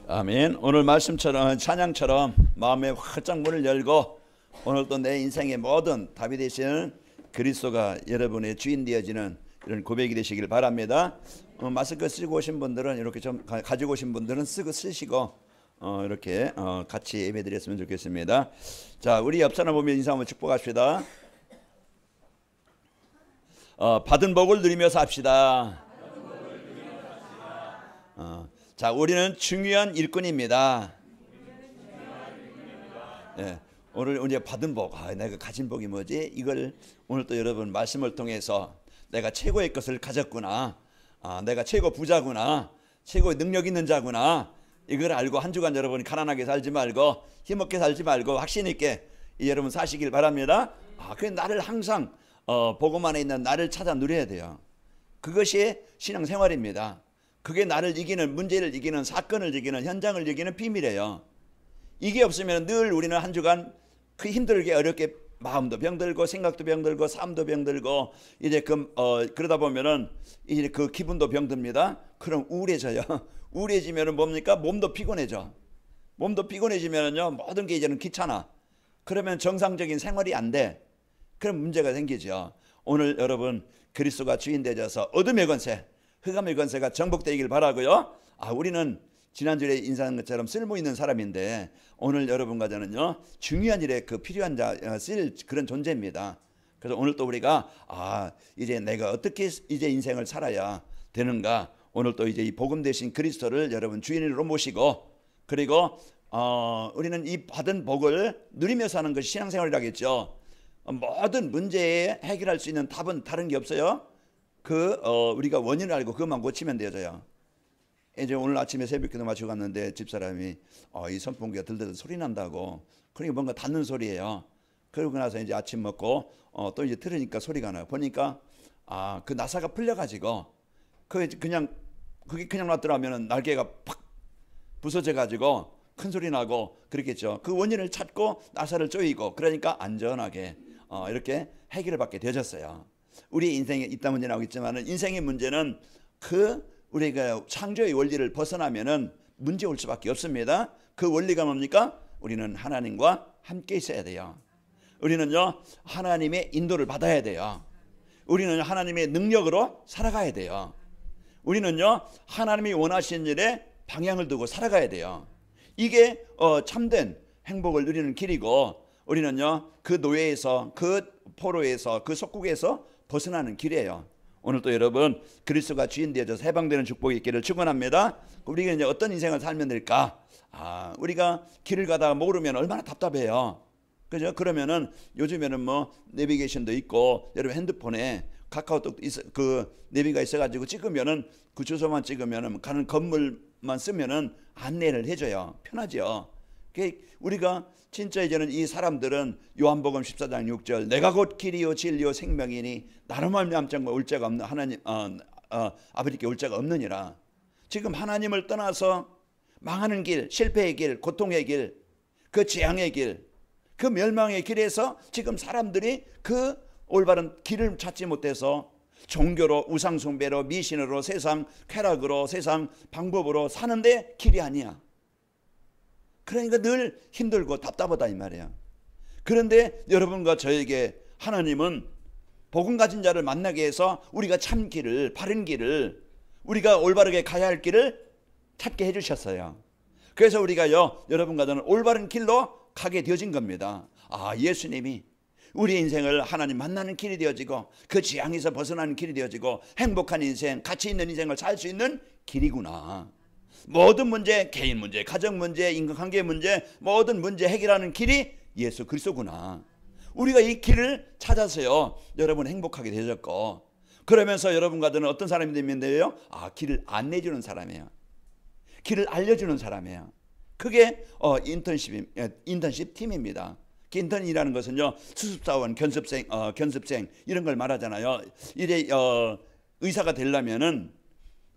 아멘. 오늘 말씀처럼 찬양처럼 마음의 활짝 문을 열고 오늘도 내 인생의 모든 답이 되시는 그리스도가 여러분의 주인 되어지는 이런 고백이 되시길 바랍니다. 마스크 쓰고 오신 분들은 이렇게 좀 가지고 오신 분들은 쓰시고 이렇게 같이 예배드렸으면 좋겠습니다. 자, 우리 옆 사람 보면 인사 한번 축복합시다. 받은 복을 누리며 삽시다. 자, 우리는 중요한 일꾼입니다. 예, 오늘 우리가 받은 복, 내가 가진 복이 뭐지? 이걸 오늘 또 여러분 말씀을 통해서 내가 최고의 것을 가졌구나, 내가 최고 부자구나, 최고의 능력 있는 자구나, 이걸 알고 한 주간 여러분이 가난하게 살지 말고 힘없게 살지 말고 확신 있게 여러분 사시길 바랍니다. 그 나를 항상 복음 안에 있는 나를 찾아 누려야 돼요. 그것이 신앙생활입니다. 그게 나를 이기는, 문제를 이기는, 사건을 이기는, 현장을 이기는 비밀이에요. 이게 없으면 늘 우리는 한 주간 그 힘들게 어렵게 마음도 병들고 생각도 병들고 삶도 병들고 이제 그러다 보면은 이제 그 기분도 병듭니다. 그럼 우울해져요. 우울해지면은 뭡니까? 몸도 피곤해져. 몸도 피곤해지면은요 모든 게 이제는 귀찮아. 그러면 정상적인 생활이 안 돼. 그럼 문제가 생기죠. 오늘 여러분 그리스도가 주인 되셔서 어둠의 권세, 흑암의 권세가 정복되길 바라고요. 우리는 지난주에 인사한 것처럼 쓸모 있는 사람인데 오늘 여러분과 저는요 중요한 일에 필요한 쓸 그런 존재입니다. 그래서 오늘 또 우리가 이제 내가 어떻게 이제 인생을 살아야 되는가, 오늘 또 이제 이 복음 되신 그리스도를 여러분 주인으로 모시고, 그리고 우리는 이 받은 복을 누리며 사는 것이 신앙생활이라겠죠. 모든 문제에 해결할 수 있는 답은 다른 게 없어요. 우리가 원인을 알고 그것만 고치면 되어져요. 이제 오늘 아침에 새벽기도 마치고 갔는데 집사람이 이 선풍기가 들들 소리 난다고. 그러니까 뭔가 닿는 소리예요. 그러고 나서 이제 아침 먹고 또 이제 들으니까 소리가 나요. 보니까 그 나사가 풀려가지고 그게 그냥 놔두라면은 날개가 팍 부서져가지고 큰 소리 나고 그렇겠죠. 그 원인을 찾고 나사를 조이고 그러니까 안전하게 이렇게 해결을 받게 되어졌어요. 우리 인생에 있다 문제 나오고 있지만은 인생의 문제는 우리가 창조의 원리를 벗어나면은 문제 올 수밖에 없습니다. 그 원리가 뭡니까? 우리는 하나님과 함께 있어야 돼요. 우리는요 하나님의 인도를 받아야 돼요. 우리는 하나님의 능력으로 살아가야 돼요. 우리는요 하나님이 원하시는 일에 방향을 두고 살아가야 돼요. 이게 참된 행복을 누리는 길이고, 우리는요 그 노예에서, 그 포로에서, 그 속국에서 벗어나는 길이에요. 오늘 또 여러분 그리스도가 주인 되어져서 해방되는 축복이 있기를 축원합니다. 우리가 이제 어떤 인생을 살면 될까? 우리가 길을 가다가 모르면 얼마나 답답해요. 그죠? 그러면은 요즘에는 뭐 내비게이션도 있고 여러분 핸드폰에 카카오톡 내비가 있어가지고 찍으면은 그 주소만 찍으면은 가는 건물만 쓰면은 안내를 해줘요. 편하죠. 우리가 진짜 이제는 이 사람들은 요한복음 14장 6절 내가 곧 길이요 진리요 생명이니 나로 말미암지 올 자가 없는 하나님 아버지께 올 자가 없느니라. 지금 하나님을 떠나서 망하는 길, 실패의 길, 고통의 길, 그 재앙의 길, 그 멸망의 길에서 지금 사람들이 그 올바른 길을 찾지 못해서 종교로, 우상숭배로, 미신으로, 세상 쾌락으로, 세상 방법으로 사는데 길이 아니야. 그러니까 늘 힘들고 답답하다 이 말이에요. 그런데 여러분과 저에게 하나님은 복음 가진 자를 만나게 해서 우리가 참 길을, 바른 길을, 우리가 올바르게 가야 할 길을 찾게 해주셨어요. 그래서 우리가요 여러분과 저는 올바른 길로 가게 되어진 겁니다. 예수님이 우리 인생을 하나님 만나는 길이 되어지고 그 지향에서 벗어나는 길이 되어지고 행복한 인생, 가치 있는 인생을 살 수 있는 길이구나. 모든 문제, 개인 문제, 가정 문제, 인간관계 문제, 모든 문제 해결하는 길이 예수 그리스도구나. 우리가 이 길을 찾아서요 여러분 행복하게 되셨고, 그러면서 여러분과 저는 어떤 사람이 되면 돼요? 길을 안내주는 사람이에요. 길을 알려주는 사람이에요. 그게 인턴십 팀입니다. 인턴이라는 것은요 수습사원, 견습생 이런 걸 말하잖아요. 이제 의사가 되려면은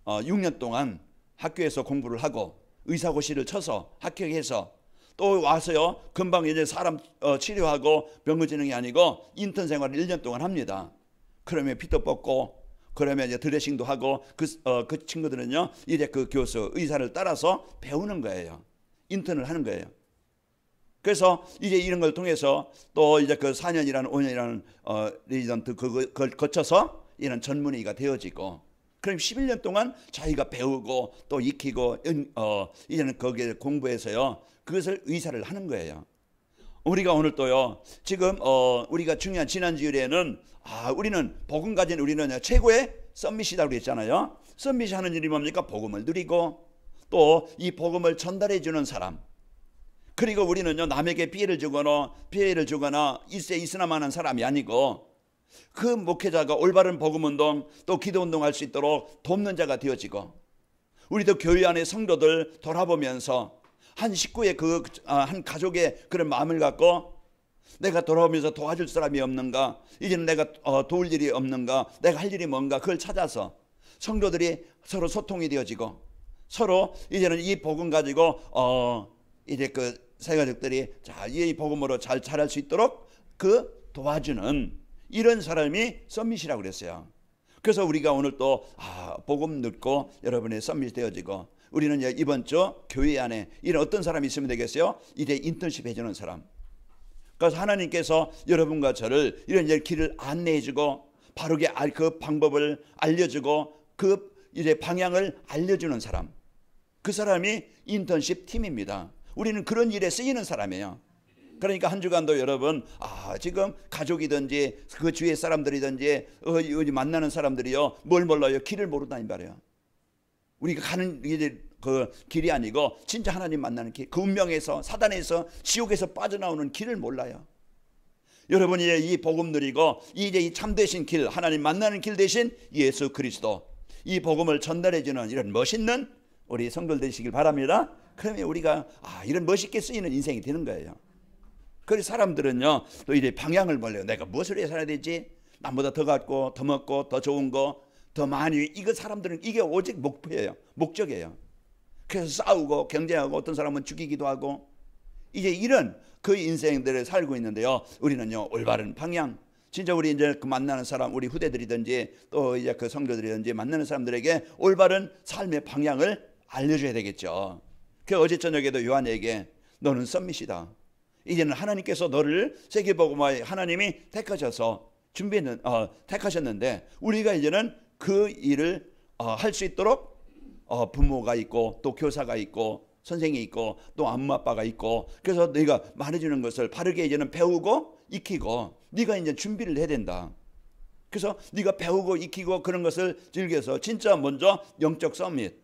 6년 동안 학교에서 공부를 하고 의사고시를 쳐서 합격해서 또 와서요 금방 이제 사람 치료하고 병 고치는 게 아니고 인턴 생활을 1년 동안 합니다. 그러면 피도 뽑고 그러면 이제 드레싱도 하고 그 친구들은요 이제 그 교수 의사를 따라서 배우는 거예요. 인턴을 하는 거예요. 그래서 이제 이런 걸 통해서 또 이제 그 4년이라는 5년이라는 레지던트 그걸 거쳐서 이런 전문의가 되어지고, 그럼 11년 동안 자기가 배우고 또 익히고 이제는 거기에 공부해서요 그것을 의사를 하는 거예요. 우리가 오늘 또요 지금 우리가 중요한 지난주일에는 우리는 복음 가진 우리는 최고의 썸밋이라고 그랬잖아요. 썸밋이 하는 일이 뭡니까? 복음을 누리고 또 이 복음을 전달해 주는 사람. 그리고 우리는요 남에게 피해를 주거나 있으나마는 사람이 아니고 그 목회자가 올바른 복음운동 또 기도운동 할 수 있도록 돕는 자가 되어지고, 우리도 교회 안의 성도들 돌아보면서 한 식구의 한 가족의 그런 마음을 갖고 내가 돌아오면서 도와줄 사람이 없는가, 이제는 내가 도울 일이 없는가, 내가 할 일이 뭔가, 그걸 찾아서 성도들이 서로 소통이 되어지고 서로 이제는 이 복음 가지고 이제 그 세 가족들이 이 복음으로 잘 자랄 수 있도록 그 도와주는 이런 사람이 썸밋이라고 그랬어요. 그래서 우리가 오늘 또 복음 듣고 여러분의 썸밋이 되어지고, 우리는 이번 주 교회 안에 이런 어떤 사람이 있으면 되겠어요? 이제 인턴십 해주는 사람. 그래서 하나님께서 여러분과 저를 이런 길을 안내해주고 바르게 그 방법을 알려주고 그 이제 방향을 알려주는 사람, 그 사람이 인턴십 팀입니다. 우리는 그런 일에 쓰이는 사람이에요. 그러니까 한 주간도 여러분 지금 가족이든지 그 주위의 사람들이든지 만나는 사람들이요 뭘 몰라요? 길을 모른다는 말이에요. 우리가 가는 그 길이 아니고 진짜 하나님 만나는 길, 그 운명에서 사단에서 지옥에서 빠져나오는 길을 몰라요. 여러분이 이 복음 누리고 이제 이 참되신 길, 하나님 만나는 길 대신 예수 그리스도, 이 복음을 전달해주는 이런 멋있는 우리 성도들 되시길 바랍니다. 그러면 우리가 이런 멋있게 쓰이는 인생이 되는 거예요. 그래서 사람들은요 또 이제 방향을 몰라요. 내가 무엇을 해야 살아야 되지? 남보다 더 갖고 더 먹고 더 좋은 거 더 많이, 이거 사람들은 이게 오직 목표예요. 목적이에요. 그래서 싸우고 경쟁하고 어떤 사람은 죽이기도 하고 이제 이런 그 인생들을 살고 있는데요, 우리는요 올바른 방향, 진짜 우리 이제 그 만나는 사람, 우리 후대들이든지 또 이제 그 성도들이든지 만나는 사람들에게 올바른 삶의 방향을 알려줘야 되겠죠. 그 어제 저녁에도 요한에게 너는 썸밋이다. 이제는 하나님께서 너를 세계복음화에 하나님이 택하셔서 택하셨는데 우리가 이제는 그 일을 할 수 있도록 부모가 있고 또 교사가 있고 선생이 있고 또 엄마 아빠가 있고, 그래서 네가 말해주는 것을 바르게 이제는 배우고 익히고 네가 이제 준비를 해야 된다. 그래서 네가 배우고 익히고 그런 것을 즐겨서 진짜 먼저 영적 썸밋,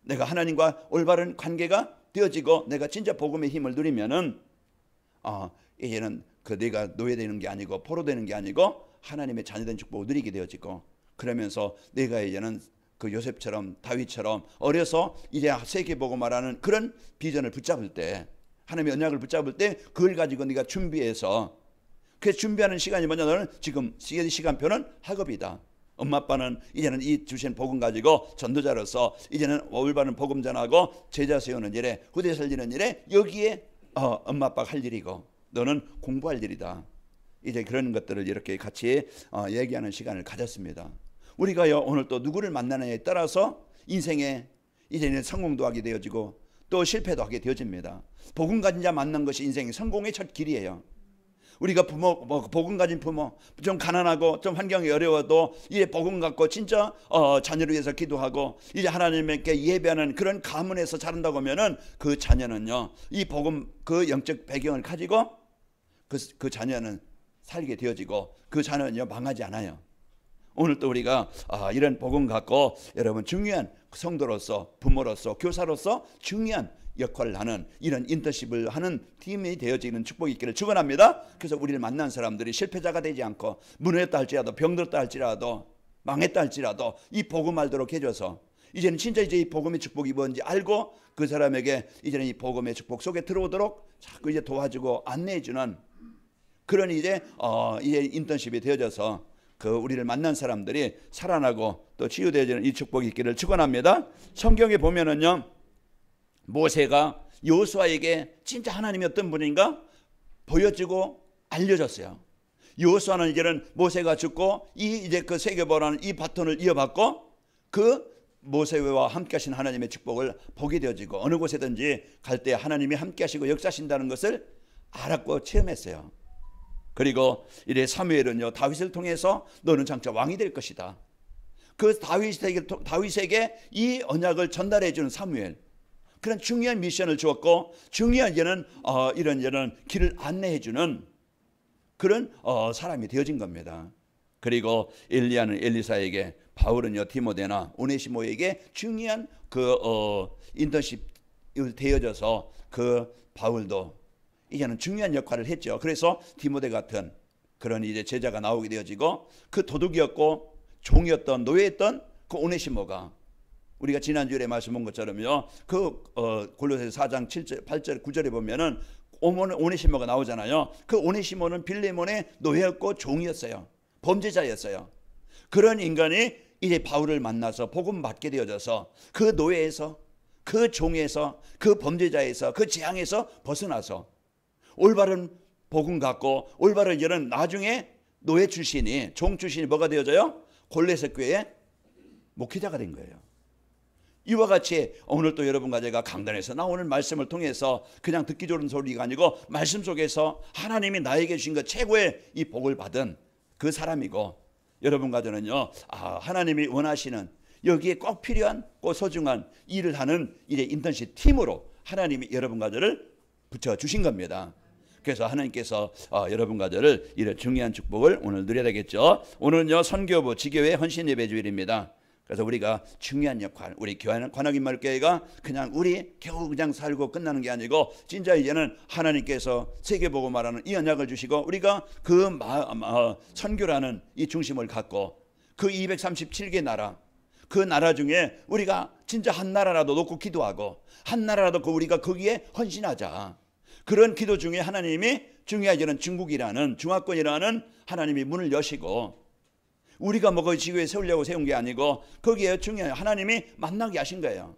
내가 하나님과 올바른 관계가 되어지고 내가 진짜 복음의 힘을 누리면은 이제는 그 네가 노예되는 게 아니고 포로되는 게 아니고 하나님의 자녀된 축복을 누리게 되어지고, 그러면서 내가 이제는 그 요셉처럼 다윗처럼 어려서 이제 세계복음화라는 그런 비전을 붙잡을 때, 하나님의 언약을 붙잡을 때 그걸 가지고 네가 준비해서, 그 준비하는 시간이 뭐냐, 너는 지금 시간표는 학업이다. 엄마 아빠는 이제는 이 주신 복음 가지고 전도자로서 이제는 올바른 복음 전하고 제자 세우는 일에, 후대 살리는 일에 여기에 엄마 아빠가 할 일이고 너는 공부할 일이다. 이제 그런 것들을 이렇게 같이 얘기하는 시간을 가졌습니다. 우리가요 오늘 또 누구를 만나느냐에 따라서 인생에 이제는 성공도 하게 되어지고 또 실패도 하게 되어집니다. 복음 가진 자 만난 것이 인생의 성공의 첫 길이에요. 우리가 복음 가진 부모, 좀 가난하고 좀 환경이 어려워도 이제 복음 갖고 진짜 자녀를 위해서 기도하고 이제 하나님께 예배하는 그런 가문에서 자란다고 하면은 그 자녀는요 이 복음 그 영적 배경을 가지고 그 자녀는 살게 되어지고 그 자녀는요 망하지 않아요. 오늘 또 우리가 이런 복음 갖고 여러분 중요한 성도로서 부모로서 교사로서 중요한 역할을 하는 이런 인턴십을 하는 팀이 되어지는 축복이 있기를 축원합니다. 그래서 우리를 만난 사람들이 실패자가 되지 않고 무너졌다 할지라도 병들었다 할지라도 망했다 할지라도 이 복음 알도록 해줘서 이제는 진짜 이제 이 복음의 축복이 뭔지 알고 그 사람에게 이제는 이 복음의 축복 속에 들어오도록 자꾸 이제 도와주고 안내해주는 그런 이제 인턴십이 되어져서 그 우리를 만난 사람들이 살아나고 또 치유되어지는 이 축복이 있기를 축원합니다. 성경에 보면은요 모세가 여호수아에게 진짜 하나님이 어떤 분인가 보여주고 알려줬어요. 여호수아는 이제는 모세가 죽고 이제 그 세계보라는 이 바톤을 이어받고 그 모세와 함께 하신 하나님의 축복을 보게 되어지고 어느 곳에든지 갈 때 하나님이 함께 하시고 역사하신다는 것을 알았고 체험했어요. 그리고 이래 사무엘은요, 다윗을 통해서 너는 장차 왕이 될 것이다. 그 다윗에게 이 언약을 전달해 주는 사무엘, 그런 중요한 미션을 주었고 중요한 이런 길을 안내해 주는 그런 사람이 되어진 겁니다. 그리고 엘리야는 엘리사에게, 바울은요 디모데나 오네시모에게 중요한 그 인턴십을 되어져서 그 바울도 이제는 중요한 역할을 했죠. 그래서 디모데 같은 그런 이제 제자가 나오게 되어지고 그 도둑이었고 종이었던 노예였던 그 오네시모가 우리가 지난주에 말씀 본 것처럼요, 그 골로새서 4장 7절, 8절, 9절에 보면은 오네시모가 나오잖아요. 그 오네시모는 빌레몬의 노예였고 종이었어요. 범죄자였어요. 그런 인간이 이제 바울을 만나서 복음 받게 되어져서 그 노예에서, 그 종에서, 그 범죄자에서, 그 재앙에서 벗어나서 올바른 복음 갖고 올바른 이런 나중에 노예 출신이, 종 출신이 뭐가 되어져요? 골로새 교회의 목회자가 된 거예요. 이와 같이 오늘 또 여러분과 제가 강단에서 나오는 말씀을 통해서 그냥 듣기 좋은 소리가 아니고 말씀 속에서 하나님이 나에게 주신 것 최고의 이 복을 받은 그 사람이고, 여러분과 저는요, 하나님이 원하시는 여기에 꼭 필요한 꼭 소중한 일을 하는 이제 인턴십 팀으로 하나님이 여러분과 저를 붙여주신 겁니다. 그래서 하나님께서 여러분과 저를 이런 중요한 축복을 오늘 누려야 되겠죠. 오늘은요 선교부 지교회 헌신예배주일입니다. 그래서 우리가 중요한 역할, 우리 교회는 관악인마을교회가 그냥 우리 겨우 그냥 살고 끝나는 게 아니고 진짜 이제는 하나님께서 세계보고 말하는 이 언약을 주시고 우리가 그 선교라는 이 중심을 갖고 그 237개 나라, 그 나라 중에 우리가 진짜 한 나라라도 놓고 기도하고 한 나라라도 우리가 거기에 헌신하자. 그런 기도 중에 하나님이 중요한 이런 중국이라는 중화권이라는 하나님이 문을 여시고, 우리가 뭐 그 지구에 세우려고 세운 게 아니고 거기에 중요한 하나님이 만나게 하신 거예요.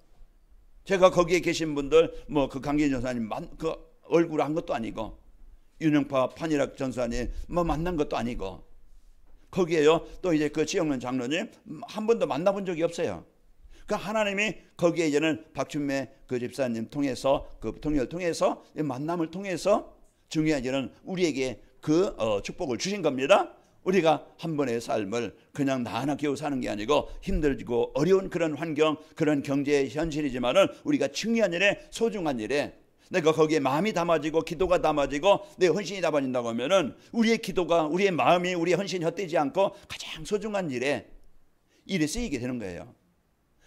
제가 거기에 계신 분들 뭐 그 강기현 전사님 그 얼굴 한 것도 아니고 윤영파 판일학 전사님 뭐 만난 것도 아니고 거기에요 또 이제 그 지영란 장로님 한 번도 만나본 적이 없어요. 그 하나님이 거기에 이제는 박춘매 그 집사님 통해서 그 통역을 통해서 만남을 통해서 중요한 이런 우리에게 그 축복을 주신 겁니다. 우리가 한 번의 삶을 그냥 나 하나 겨우 사는 게 아니고 힘들고 어려운 그런 환경, 그런 경제의 현실이지만은 우리가 중요한 일에, 소중한 일에 내가 거기에 마음이 담아지고 기도가 담아지고 내 헌신이 담아진다고 하면은 우리의 기도가, 우리의 마음이, 우리의 헌신이 헛되지 않고 가장 소중한 일에 쓰이게 되는 거예요.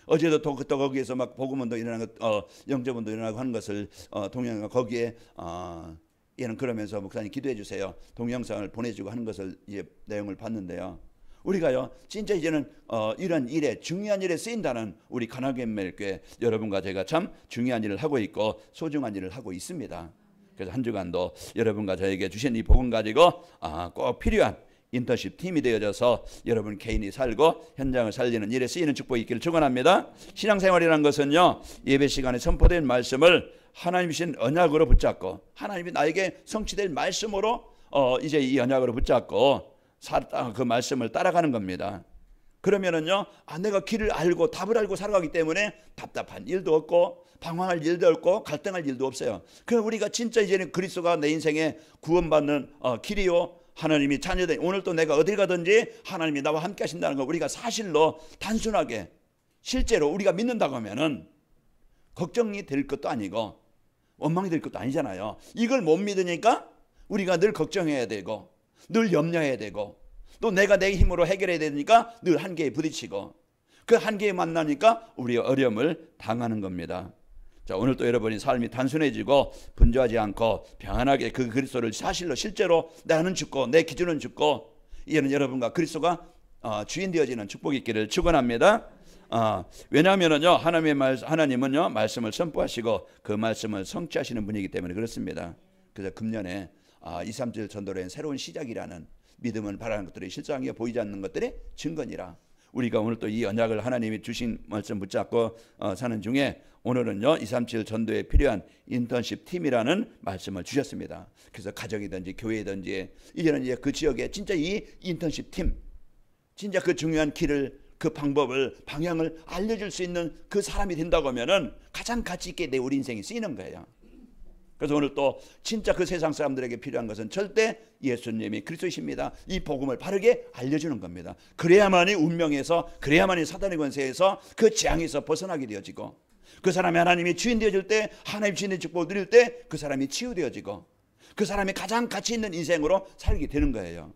어제도 또 거기에서 막 복음운동 일어나는 것, 영접운동 일어나고 하는 것을 동영상 거기에 얘는 그러면서 목사님 기도해 주세요. 동영상을 보내주고 하는 것을 이제 내용을 봤는데요. 우리가요 진짜 이제는 이런 일에, 중요한 일에 쓰인다는 우리 가나겐멜교회 여러분과 제가 참 중요한 일을 하고 있고 소중한 일을 하고 있습니다. 그래서 한 주간도 여러분과 저에게 주신 이 복음 가지고 꼭 필요한 인턴십 팀이 되어져서 여러분 개인이 살고 현장을 살리는 일에 쓰이는 축복이 있기를 축원합니다. 신앙생활이라는 것은요 예배 시간에 선포된 말씀을 하나님이신 언약으로 붙잡고 하나님이 나에게 성취될 말씀으로 이제 이 언약으로 붙잡고 그 말씀을 따라가는 겁니다. 그러면은요 내가 길을 알고 답을 알고 살아가기 때문에 답답한 일도 없고 방황할 일도 없고 갈등할 일도 없어요. 그럼 우리가 진짜 이제는 그리스도가 내 인생에 구원받는 길이요, 하나님이 자녀된 오늘 또 내가 어딜 가든지 하나님이 나와 함께 하신다는 걸 우리가 사실로 단순하게 실제로 우리가 믿는다고 하면은 걱정이 될 것도 아니고 원망이 될 것도 아니잖아요. 이걸 못 믿으니까 우리가 늘 걱정해야 되고 늘 염려해야 되고 또 내가 내 힘으로 해결해야 되니까 늘 한계에 부딪히고 그 한계에 만나니까 우리 어려움을 당하는 겁니다. 자, 오늘 또 여러분이 삶이 단순해지고 분주하지 않고 평안하게 그 그리스도를 사실로 실제로 나는 죽고 내 기준은 죽고 이제는 여러분과 그리스도가 주인 되어지는 축복이 있기를 축원합니다. 왜냐하면은요 하나님은요 말씀을 선포하시고 그 말씀을 성취하시는 분이기 때문에 그렇습니다. 그래서 금년에 237 전도로의 새로운 시작이라는 믿음은 바라는 것들이 실상에 보이지 않는 것들의 증거니라. 우리가 오늘 또 이 언약을 하나님이 주신 말씀 붙잡고 사는 중에 오늘은요 237 전도에 필요한 인턴십 팀이라는 말씀을 주셨습니다. 그래서 가정이든지 교회든지 이제는 이제 그 지역에 진짜 이 인턴십 팀, 진짜 그 중요한 길을, 그 방법을, 방향을 알려줄 수 있는 그 사람이 된다고 하면은 가장 가치 있게 내 우리 인생이 쓰이는 거예요. 그래서 오늘 또 진짜 그 세상 사람들에게 필요한 것은 절대 예수님이 그리스도이십니다. 이 복음을 바르게 알려주는 겁니다. 그래야만이 운명에서, 그래야만이 사단의 권세에서, 그 재앙에서 벗어나게 되어지고, 그 사람이 하나님이 주인 되어질 때, 하나님 주인의 축복을 누릴 때 그 사람이 치유되어지고, 그 사람이 가장 가치 있는 인생으로 살게 되는 거예요.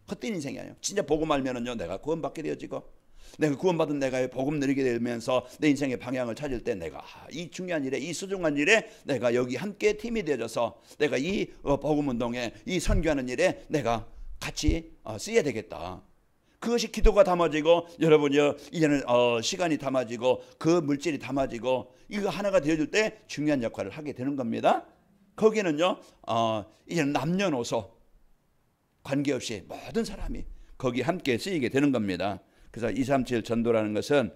헛된 인생이 아니에요. 진짜 복음 알면은요 내가 구원받게 되어지고, 내가 구원받은 내가 복음 누리게 되면서 내 인생의 방향을 찾을 때 내가 이 중요한 일에, 이 소중한 일에 내가 여기 함께 팀이 되어져서 내가 이 복음 운동에, 이 선교하는 일에 내가 같이 쓰여야 되겠다. 그것이 기도가 담아지고, 여러분이요 이제는 시간이 담아지고, 그 물질이 담아지고, 이거 하나가 되어줄 때 중요한 역할을 하게 되는 겁니다. 거기는요 이제는 남녀노소 관계없이 모든 사람이 거기 함께 쓰이게 되는 겁니다. 그래서 237 전도라는 것은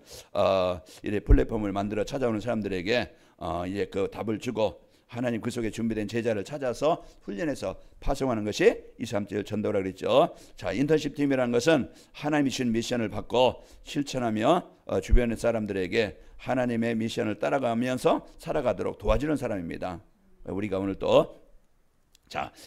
이제 플랫폼을 만들어 찾아오는 사람들에게 이제 그 답을 주고, 하나님 그 속에 준비된 제자를 찾아서 훈련해서 파송하는 것이 237 전도라고 그랬죠. 자, 인턴십 팀이라는 것은 하나님이 주신 미션을 받고 실천하며 주변의 사람들에게 하나님의 미션을 따라가면서 살아가도록 도와주는 사람입니다. 우리가 오늘 또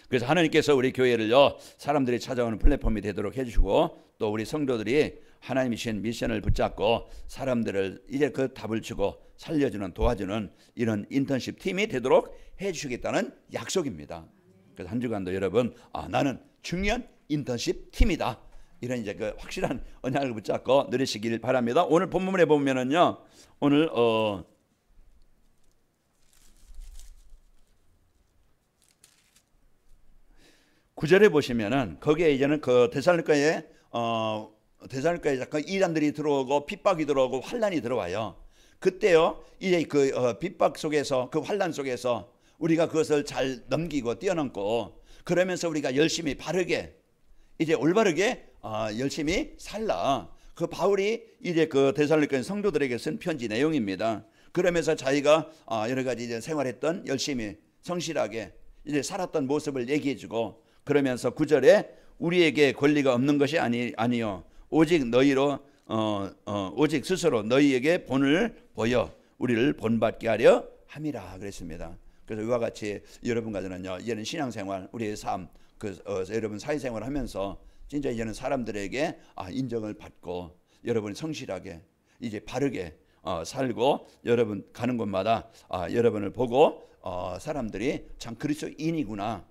그래서 하나님께서 우리 교회를요 사람들이 찾아오는 플랫폼이 되도록 해주시고, 또 우리 성도들이 하나님이 주신 미션을 붙잡고 사람들을 이제 그 답을 주고 살려주는, 도와주는 이런 인턴십 팀이 되도록 해주시겠다는 약속입니다. 그래서 한 주간도 여러분 나는 중요한 인턴십 팀이다, 이런 이제 그 확실한 언약을 붙잡고 누리시길 바랍니다. 오늘 본문에 보면은요, 오늘 9절에 보시면은 거기에 이제는 그 데살로니가에 잠깐 이단들이 들어오고 핍박이 들어오고 환란이 들어와요. 그때요 이제 그 핍박 속에서, 그 환란 속에서 우리가 그것을 잘 넘기고 뛰어넘고, 그러면서 우리가 열심히 바르게 이제 올바르게 열심히 살라. 그 바울이 이제 그 데살로니가 성도들에게 쓴 편지 내용입니다. 그러면서 자기가 여러 가지 이제 생활했던, 열심히 성실하게 이제 살았던 모습을 얘기해주고, 그러면서 9절에 우리에게 권리가 없는 것이 아니요 오직 너희로 오직 스스로 너희에게 본을 보여 우리를 본받게 하려 함이라 그랬습니다. 그래서 이와 같이 여러분 가정은요 이제는 신앙생활, 우리의 삶, 여러분 사회생활 하면서 진짜 이제는 사람들에게 인정을 받고, 여러분이 성실하게 이제 바르게 살고, 여러분 가는 곳마다 여러분을 보고 사람들이 참 그리스도인이구나,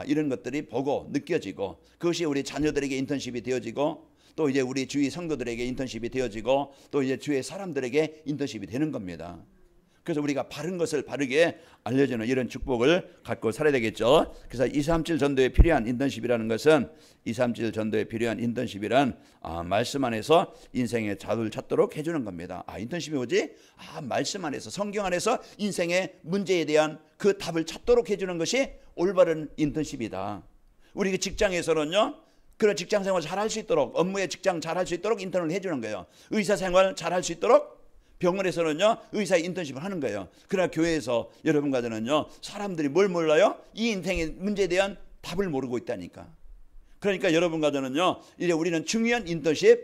이런 것들이 보고 느껴지고, 그것이 우리 자녀들에게 인턴십이 되어지고, 또 이제 우리 주위 성도들에게 인턴십이 되어지고, 또 이제 주위의 사람들에게 인턴십이 되는 겁니다. 그래서 우리가 바른 것을 바르게 알려주는 이런 축복을 갖고 살아야 되겠죠. 그래서 237 전도에 필요한 인턴십이라는 것은, 237 전도에 필요한 인턴십이란 말씀 안에서 인생의 답을 찾도록 해주는 겁니다. 인턴십이 뭐지? 말씀 안에서, 성경 안에서 인생의 문제에 대한 그 답을 찾도록 해주는 것이 올바른 인턴십이다. 우리 그 직장에서는요 그런 직장생활 잘할 수 있도록, 업무에 직장 잘할 수 있도록 인턴을 해주는 거예요. 의사생활 잘할 수 있도록 병원에서는요 의사의 인턴십을 하는 거예요. 그러나 교회에서 여러분 가정은요 사람들이 뭘 몰라요? 이 인생의 문제에 대한 답을 모르고 있다니까. 그러니까 여러분 가정은요 이제 우리는 중요한 인턴십,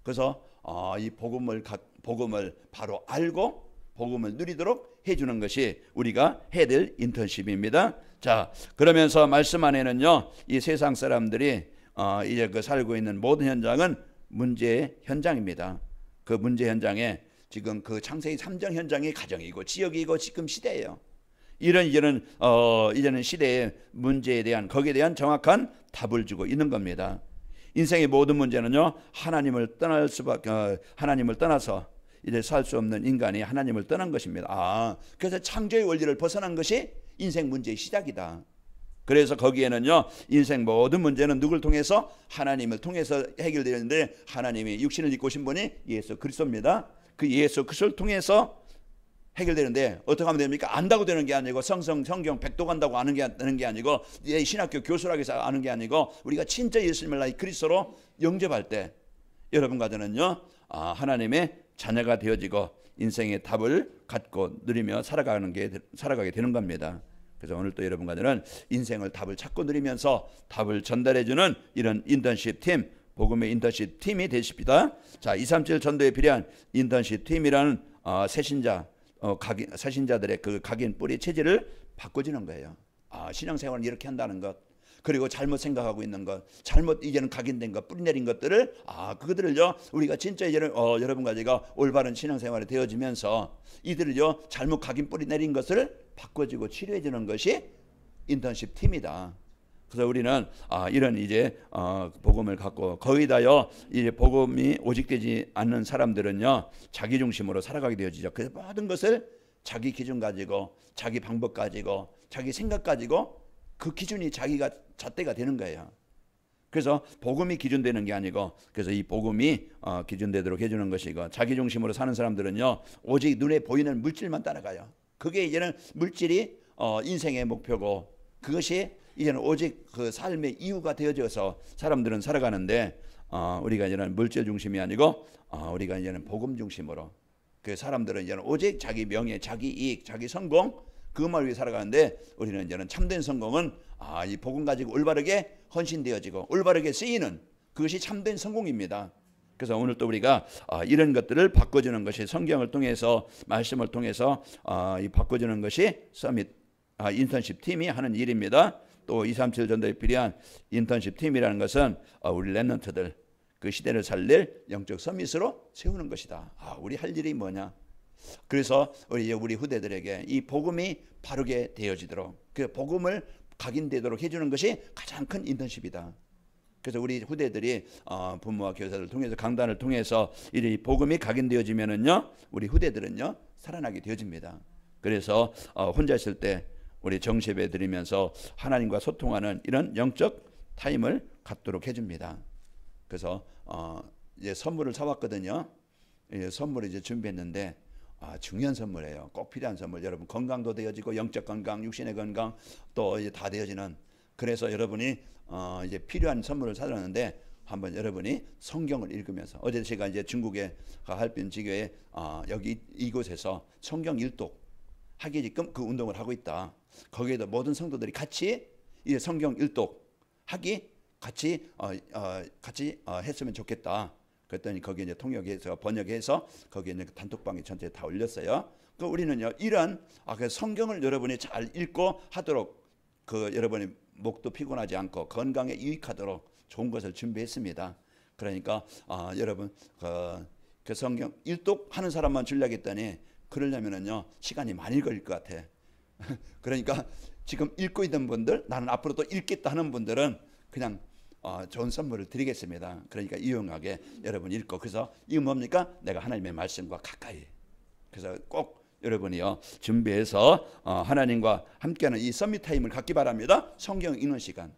그래서 이 복음을 바로 알고 복음을 누리도록 해주는 것이 우리가 해야 될 인턴십입니다. 자, 그러면서 말씀 안에는요 이 세상 사람들이 이제 그 살고 있는 모든 현장은 문제의 현장입니다. 그 문제 현장에 지금 그 창세기 3장 현장이 가정이고 지역이고 지금 시대예요. 이제는 시대의 문제에 대한, 거기에 대한 정확한 답을 주고 있는 겁니다. 인생의 모든 문제는요 하나님을 떠나서 이제 살 수 없는 인간이 하나님을 떠난 것입니다. 그래서 창조의 원리를 벗어난 것이 인생 문제의 시작이다. 그래서 거기에는요 인생 모든 문제는 누굴 통해서? 하나님을 통해서 해결되는데, 하나님이 육신을 입고 오신 분이 예수 그리스도입니다. 그 예수 그리스도를 통해서 해결되는데 어떻게 하면 됩니까? 안다고 되는 게 아니고, 성경 백독한다고 아는 게 아니고, 신학교 교수라고 해서 아는 게 아니고, 우리가 진짜 예수님을 나의 그리스도로 영접할 때 여러분과 저는요 하나님의 자녀가 되어지고 인생의 답을 갖고 누리며 살아가게 되는 겁니다. 그래서 오늘 또 여러분과 저는 인생을 답을 찾고 누리면서 답을 전달해주는 이런 인턴십 팀, 복음의 인턴십 팀이 되십니다. 자, 237 전도에 필요한 인턴십 팀이라는 새신자들의 그 각인 뿌리 체질을 바꿔주는 거예요. 신앙생활은 이렇게 한다는 것, 그리고 잘못 생각하고 있는 것, 잘못 이제는 각인된 것, 뿌리 내린 것들을 그들을요 우리가 진짜 이제는 여러분과 제가 올바른 신앙생활이 되어지면서 이들을요 잘못 각인 뿌리 내린 것을 바꿔주고 치료해 주는 것이 인턴십 팀이다. 그래서 우리는 이런 이제 복음을 갖고 거의 다요 이제 복음이 오직되지 않는 사람들은요 자기 중심으로 살아가게 되어지죠. 그래서 모든 것을 자기 기준 가지고, 자기 방법 가지고, 자기 생각 가지고 그 기준이 자기가 잣대가 되는 거예요. 그래서 복음이 기준되는 게 아니고, 그래서 이 복음이 기준되도록 해주는 것이고, 자기 중심으로 사는 사람들은요 오직 눈에 보이는 물질만 따라가요. 그게 이제는 물질이 인생의 목표고, 그것이 이제는 오직 그 삶의 이유가 되어져서 사람들은 살아가는데, 우리가 이제는 물질 중심이 아니고 우리가 이제는 복음 중심으로, 그 사람들은 이제는 오직 자기 명예, 자기 이익, 자기 성공, 그것만 위해 살아가는데, 우리는 이제는 참된 성공은 이 복음 가지고 올바르게 헌신되어지고 올바르게 쓰이는 그것이 참된 성공입니다. 그래서 오늘 또 우리가 이런 것들을 바꿔주는 것이 성경을 통해서, 말씀을 통해서 이 바꿔주는 것이 서밋 인턴십 팀이 하는 일입니다. 또 237 전도에 필요한 인턴십 팀이라는 것은 우리 렘넌트들, 그 시대를 살릴 영적 서밋으로 세우는 것이다. 우리 할 일이 뭐냐? 그래서 우리 후대들에게 이 복음이 바르게 되어지도록, 그 복음을 각인되도록 해주는 것이 가장 큰 인턴십이다. 그래서 우리 후대들이 부모와 교사를 통해서, 강단을 통해서 이 복음이 각인되어지면은요 우리 후대들은요 살아나게 되어집니다. 그래서 혼자 있을 때 우리 정시예배 드리면서 하나님과 소통하는 이런 영적 타임을 갖도록 해줍니다. 그래서 이제 선물을 사왔거든요. 선물을 이제 준비했는데 중요한 선물이에요. 꼭 필요한 선물. 여러분 건강도 되어지고, 영적 건강, 육신의 건강 또 이제 다 되어지는. 그래서 여러분이 이제 필요한 선물을 사들었는데, 한번 여러분이 성경을 읽으면서, 어제 제가 이제 중국의 하얼빈 지교에 여기 이곳에서 성경 일독 하기 지금 그 운동을 하고 있다. 거기에도 모든 성도들이 같이 이제 성경 일독 하기 같이 했으면 좋겠다. 그랬더니 거기에 이제 통역해서 번역해서 거기에 이제 단톡방에 전체 다 올렸어요. 그 우리는요 이런 그 성경을 여러분이 잘 읽고 하도록, 그 여러분의 목도 피곤하지 않고 건강에 유익하도록 좋은 것을 준비했습니다. 그러니까 여러분 그 성경 일독 하는 사람만 주려고 했더니, 그러려면은요 시간이 많이 걸릴 것 같아. 그러니까 지금 읽고 있는 분들, 나는 앞으로 또 읽겠다 하는 분들은 그냥 좋은 선물을 드리겠습니다. 그러니까 유용하게 여러분 읽고, 그래서 이거 뭡니까? 내가 하나님의 말씀과 가까이. 그래서 꼭 여러분이요 준비해서 하나님과 함께하는 이 서밋 타임을 갖기 바랍니다. 성경 읽는 시간.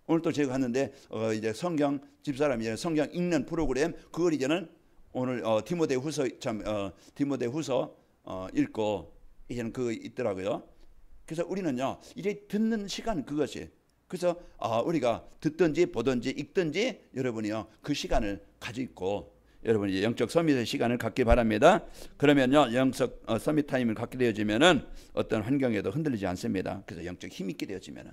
오늘 또 제가 갔는데 이제 성경 집사람이 이제 성경 읽는 프로그램, 그걸 이제는 오늘 디모데후서 읽고 이제는 그거 있더라고요. 그래서 우리는요 이제 듣는 시간, 그것이, 그래서 우리가 듣든지 보든지 읽든지 여러분이요 그 시간을 가지고 있고, 여러분이 이제 영적 서밋의 시간을 갖기 바랍니다. 그러면요 영적 서밋 타임을 갖게 되어지면은 어떤 환경에도 흔들리지 않습니다. 그래서 영적 힘 있게 되어지면은,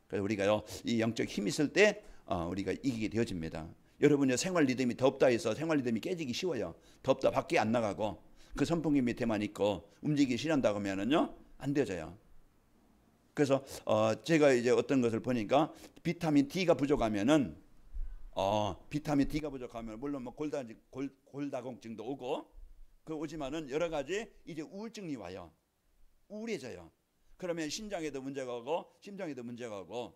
그래서 우리가요 이 영적 힘 있을 때 우리가 이기게 되어집니다. 여러분요 생활 리듬이 덥다 해서 생활 리듬이 깨지기 쉬워요. 덥다 밖에 안 나가고 그 선풍기 밑에만 있고 움직이기 싫어한다고 하면은요 안 되어져요. 그래서 제가 이제 어떤 것을 보니까 비타민 D가 부족하면은 비타민 D가 부족하면 물론 뭐 골다공증도 오고 오지만은 여러 가지 이제 우울증이 와요. 우울해져요. 그러면 신장에도 문제가 오고 심장에도 문제가 오고,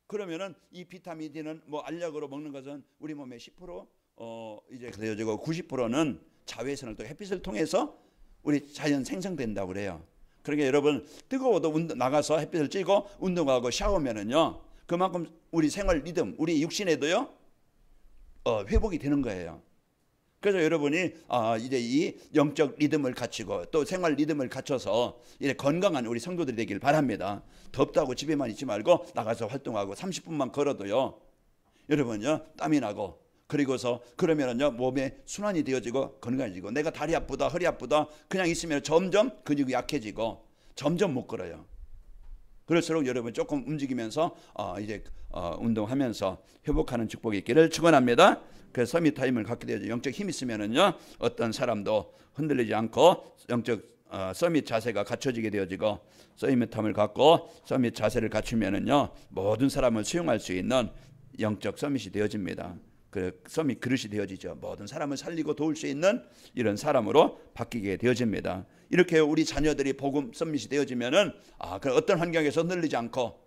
그러면은 이 비타민 D는 뭐 알약으로 먹는 것은 우리 몸의 10% 이제 되어지고 90%는 자외선을 또 햇빛을 통해서 우리 자연 생성된다고 그래요. 그러니까 여러분 뜨거워도 나가서 햇빛을 쬐고 운동하고 샤워면은요 그만큼 우리 생활 리듬, 우리 육신에도요 회복이 되는 거예요. 그래서 여러분이 이제 이 영적 리듬을 갖추고 또 생활 리듬을 갖춰서 이제 건강한 우리 성도들이 되길 바랍니다. 덥다고 집에만 있지 말고 나가서 활동하고 30분만 걸어도요 여러분요 땀이 나고, 그리고서 그러면은요 몸에 순환이 되어지고 건강해지고, 내가 다리 아프다 허리 아프다 그냥 있으면 점점 근육이 약해지고 점점 못 걸어요. 그럴수록 여러분 조금 움직이면서 이제 운동하면서 회복하는 축복이 있기를 축원합니다. 그 서밋 타임을 갖게 되죠. 영적 힘 있으면은요 어떤 사람도 흔들리지 않고 영적 서밋 자세가 갖춰지게 되어지고, 서밋 타임을 갖고 서밋 자세를 갖추면은요 모든 사람을 수용할 수 있는 영적 서밋이 되어집니다. 그 서밋 그릇이 되어지죠. 모든 사람을 살리고 도울 수 있는 이런 사람으로 바뀌게 되어집니다. 이렇게 우리 자녀들이 복음 서밋이 되어지면은 그 어떤 환경에서 흔들리지 않고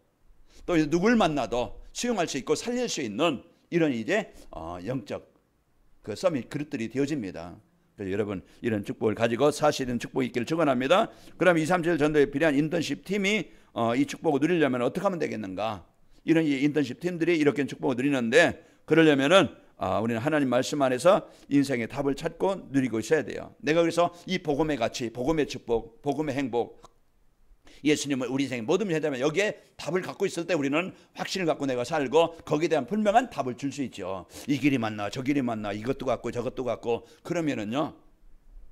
또 누굴 만나도 수용할 수 있고 살릴 수 있는 이런 이제 영적 그 서밋 그릇들이 되어집니다. 그래서 여러분 이런 축복을 가지고 사실은 축복이 있기를 축원합니다. 그럼 237 전도에 필요한 인턴십 팀이 이 축복을 누리려면 어떻게 하면 되겠는가? 이런 인턴십 팀들이 이렇게 축복을 누리는데, 그러려면은 우리는 하나님 말씀 안에서 인생의 답을 찾고 누리고 있어야 돼요. 내가 그래서 이 복음의 가치, 복음의 축복, 복음의 행복, 예수님을 우리 인생의 모든 문제에 대한 여기에 답을 갖고 있을 때 우리는 확신을 갖고 내가 살고 거기에 대한 분명한 답을 줄 수 있죠. 이 길이 맞나 저 길이 맞나 이것도 같고 저것도 같고, 그러면은요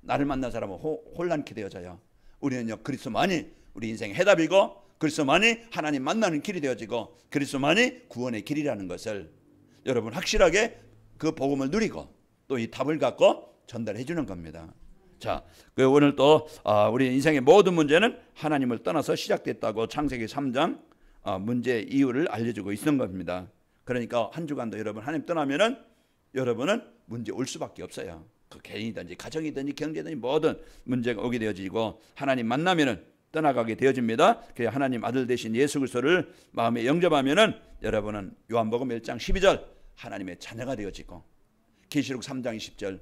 나를 만난 사람은 혼란케 되어져요. 우리는요 그리스도만이 우리 인생의 해답이고 그리스도만이 하나님 만나는 길이 되어지고 그리스도만이 구원의 길이라는 것을 여러분 확실하게 그 복음을 누리고 또 이 답을 갖고 전달해 주는 겁니다. 자, 오늘 또 우리 인생의 모든 문제는 하나님을 떠나서 시작됐다고 창세기 3장 문제 이유를 알려주고 있는 겁니다. 그러니까 한 주간도 여러분 하나님 떠나면은 여러분은 문제 올 수밖에 없어요. 그 개인이든지 가정이든지 경제든지 모든 문제가 오게 되어지고, 하나님 만나면은 떠나가게 되어집니다. 그래서 하나님 아들 되신 예수 그리스도를 마음에 영접하면은 여러분은 요한복음 1장 12절 하나님의 자녀가 되어지고, 계시록 3장 20절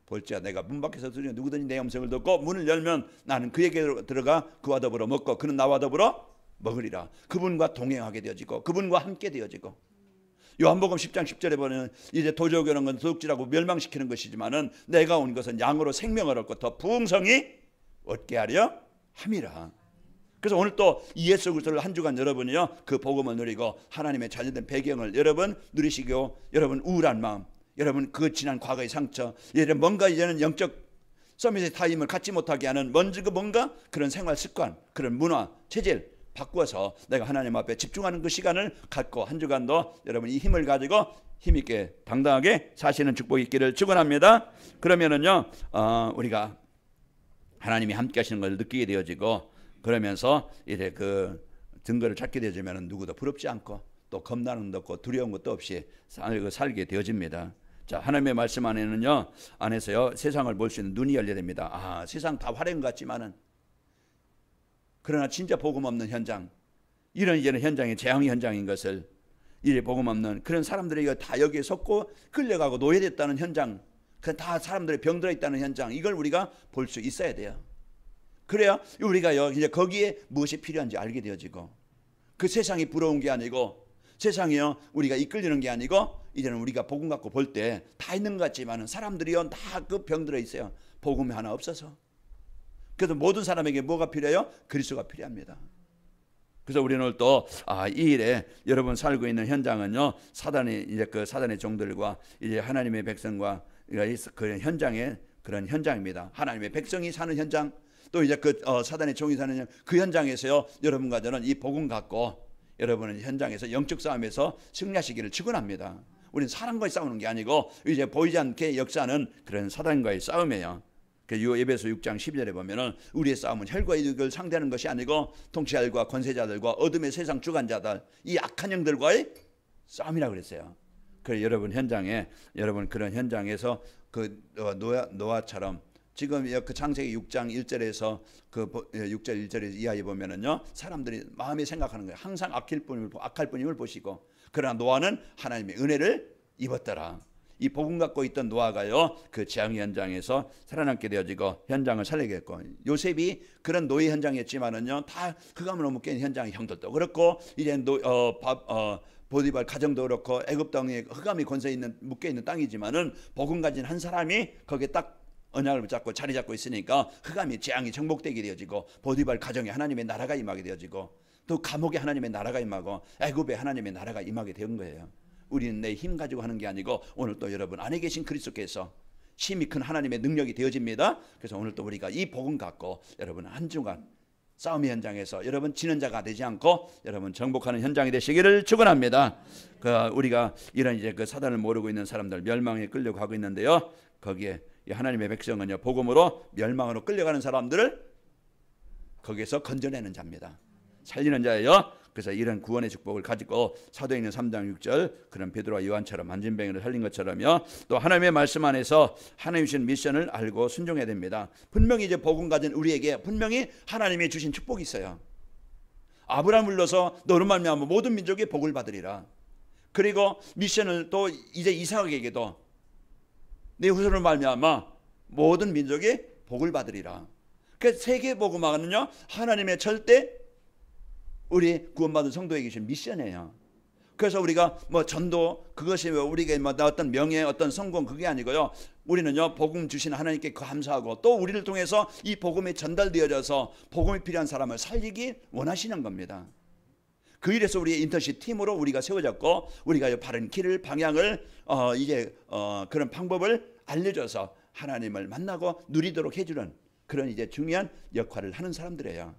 볼지어다 내가 문 밖에서 들으며 누구든지 내 음성을 듣고 문을 열면 나는 그에게 들어가 그와 더불어 먹고 그는 나와 더불어 먹으리라. 그분과 동행하게 되어지고 그분과 함께 되어지고, 요한복음 10장 10절에 보면 이제 도적이 오는 건 도둑질하고 멸망시키는 것이지만은 내가 온 것은 양으로 생명을 얻고 더 부흥성이 얻게 하려 함이라. 그래서 오늘 또 예수 그리스도를 한 주간 여러분이요 그 복음을 누리고 하나님의 자녀된 배경을 여러분 누리시고, 여러분 우울한 마음, 여러분 그 지난 과거의 상처, 여러분 뭔가 이제는 영적 서밋의 타임을 갖지 못하게 하는 뭔가 그런 생활 습관, 그런 문화 체질 바꾸어서 내가 하나님 앞에 집중하는 그 시간을 갖고 한 주간도 여러분 이 힘을 가지고 힘있게 당당하게 사시는 축복이 있기를 축원합니다. 그러면은요 우리가 하나님이 함께 하시는 걸 느끼게 되어지고, 그러면서 이제 그 증거를 찾게 되어지면 누구도 부럽지 않고 또 겁나는 것도 없고 두려운 것도 없이 살게 되어집니다. 자, 하나님의 말씀 안에는요 안에서요 세상을 볼 수 있는 눈이 열려야 됩니다. 세상 다 화려한 것 같지만은 그러나 진짜 복음 없는 현장, 이런 이제는 현장이 재앙의 현장인 것을, 이제 복음 없는 그런 사람들이 다 여기에 섰고 끌려가고 노예됐다는 현장, 다 사람들이 병들어 있다는 현장, 이걸 우리가 볼 수 있어야 돼요. 그래야 우리가 이제 거기에 무엇이 필요한지 알게 되어지고, 그 세상이 부러운 게 아니고 세상이요 우리가 이끌리는 게 아니고 이제는 우리가 복음 갖고 볼 때 다 있는 것 같지만은 사람들이요 다 그 병들어 있어요. 복음이 하나 없어서. 그래서 모든 사람에게 뭐가 필요해요? 그리스도가 필요합니다. 그래서 우리는 오늘 또 이 일에 여러분 살고 있는 현장은요 사단의 이제 그 사단의 종들과 이제 하나님의 백성과 그런 현장의 그런 현장입니다. 하나님의 백성이 사는 현장, 또 이제 그 사단의 종이 사는 현장, 그 현장에서요 여러분과 저는 이 복음 갖고 여러분은 현장에서 영적 싸움에서 승리하시기를 축원합니다. 우리는 사람과의 싸우는 게 아니고 이제 보이지 않게 역사하는 그런 사단과의 싸움이에요. 그 에베소 6장 12절에 보면은 우리의 싸움은 혈과 육을 상대하는 것이 아니고 통치자들과 권세자들과 어둠의 세상 주관자들, 이 악한 영들과의 싸움이라고 그랬어요. 그래서 여러분 현장에, 여러분 그런 현장에서 그 노아처럼 지금 그 창세기 6장 1절에서 그 6절 1절에 이하에 보면은요 사람들이 마음에 생각하는 거예요. 항상 악할 뿐임을 보시고, 그러나 노아는 하나님의 은혜를 입었더라. 이 복음 갖고 있던 노아가요 그 재앙 현장에서 살아남게 되어지고 현장을 살리게 했고, 요셉이 그런 노예 현장이었지만은요 다 흑암으로 묶인 현장의 형들도 그렇고 이제 보디발 가정도 그렇고 애굽 땅에 흑암이 권세 있는 묶여 있는 땅이지만은 복음 가진 한 사람이 거기에 딱 언약을 붙잡고 자리 잡고 있으니까 흑암이 재앙이 정복되게 되어지고, 보디발 가정에 하나님의 나라가 임하게 되어지고, 또 감옥에 하나님의 나라가 임하고 애굽에 하나님의 나라가 임하게 된 거예요. 우리는 내 힘 가지고 하는 게 아니고 오늘 또 여러분 안에 계신 그리스도께서 힘이 큰 하나님의 능력이 되어집니다. 그래서 오늘 또 우리가 이 복음 갖고 여러분 한 주간 싸움의 현장에서 여러분 지는 자가 되지 않고 여러분 정복하는 현장이 되시기를 축원합니다. 우리가 이런 이제 그 사단을 모르고 있는 사람들 멸망에 끌려가고 있는데요. 거기에 이 하나님의 백성은요 복음으로 멸망으로 끌려가는 사람들을 거기에서 건져내는 자입니다. 살리는 자예요. 그래서 이런 구원의 축복을 가지고 사도행전 3장 6절 그런 베드로와 요한처럼 만진병이를 살린 것처럼요. 또 하나님의 말씀 안에서 하나님 주신 미션을 알고 순종해야 됩니다. 분명히 이제 복음 가진 우리에게 분명히 하나님이 주신 축복이 있어요. 아브라함을 불러서 너로 말미암아 모든 민족이 복을 받으리라. 그리고 미션을 또 이제 이삭에게도 내 후손으로 말미암아 모든 민족이 복을 받으리라. 그 세계 복음화는요 하나님의 절대 우리 구원받은 성도에게 주신 미션이에요. 그래서 우리가 뭐 전도 그것이 우리에게 뭐 어떤 명예 어떤 성공 그게 아니고요. 우리는요 복음 주신 하나님께 감사하고 또 우리를 통해서 이 복음이 전달되어져서 복음이 필요한 사람을 살리기 원하시는 겁니다. 그 일에서 우리의 인턴십 팀으로 우리가 세워졌고 우리가 바른 길을 방향을 그런 방법을 알려줘서 하나님을 만나고 누리도록 해주는 그런 이제 중요한 역할을 하는 사람들이에요.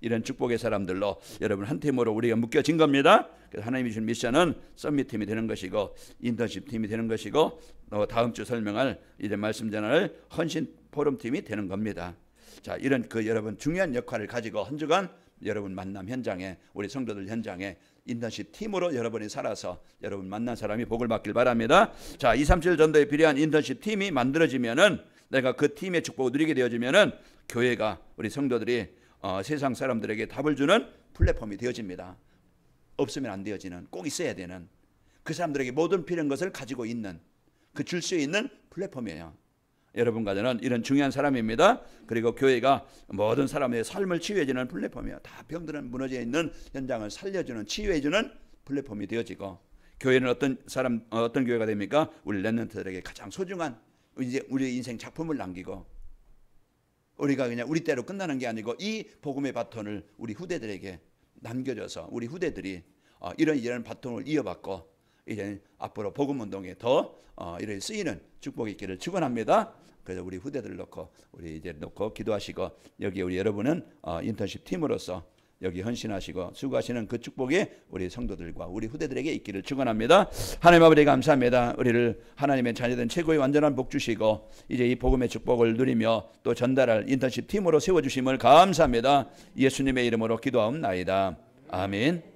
이런 축복의 사람들로 여러분 한 팀으로 우리가 묶여진 겁니다. 그래서 하나님이 주신 미션은 썸밋 팀이 되는 것이고 인턴십 팀이 되는 것이고 다음 주 설명할 이제 말씀 전할 헌신 포럼 팀이 되는 겁니다. 자, 이런 그 여러분 중요한 역할을 가지고 한 주간 여러분 만남 현장에 우리 성도들 현장에 인턴십 팀으로 여러분이 살아서 여러분 만난 사람이 복을 받길 바랍니다. 자, 237 전도에 필요한 인턴십 팀이 만들어지면은 내가 그 팀의 축복을 누리게 되어지면은 교회가 우리 성도들이 세상 사람들에게 답을 주는 플랫폼이 되어집니다. 없으면 안 되어지는 꼭 있어야 되는 그 사람들에게 모든 필요한 것을 가지고 있는 그 줄 수 있는 플랫폼이에요. 여러분과 저는 이런 중요한 사람입니다. 그리고 교회가 모든 사람의 삶을 치유해주는 플랫폼이에요. 다 병들은 무너져 있는 현장을 살려주는 치유해주는 플랫폼이 되어지고 교회는 어떤 교회가 됩니까? 우리 렘넌트들에게 가장 소중한 이제 우리의 인생 작품을 남기고 우리가 그냥 우리 때로 끝나는 게 아니고 이 복음의 바톤을 우리 후대들에게 남겨줘서 우리 후대들이 이런 바톤을 이어받고 이제 앞으로 복음 운동에 더 이렇게 쓰이는 축복이 있기를 축원합니다. 그래서 우리 후대들 놓고 우리 이제 놓고 기도하시고 여기 우리 여러분은 인턴십 팀으로서 여기 헌신하시고 수고하시는 그 축복이 우리 성도들과 우리 후대들에게 있기를 축원합니다. 하나님 아버지 감사합니다. 우리를 하나님의 자녀된 최고의 완전한 복 주시고 이제 이 복음의 축복을 누리며 또 전달할 인턴십 팀으로 세워주심을 감사합니다. 예수님의 이름으로 기도하옵나이다. 아멘.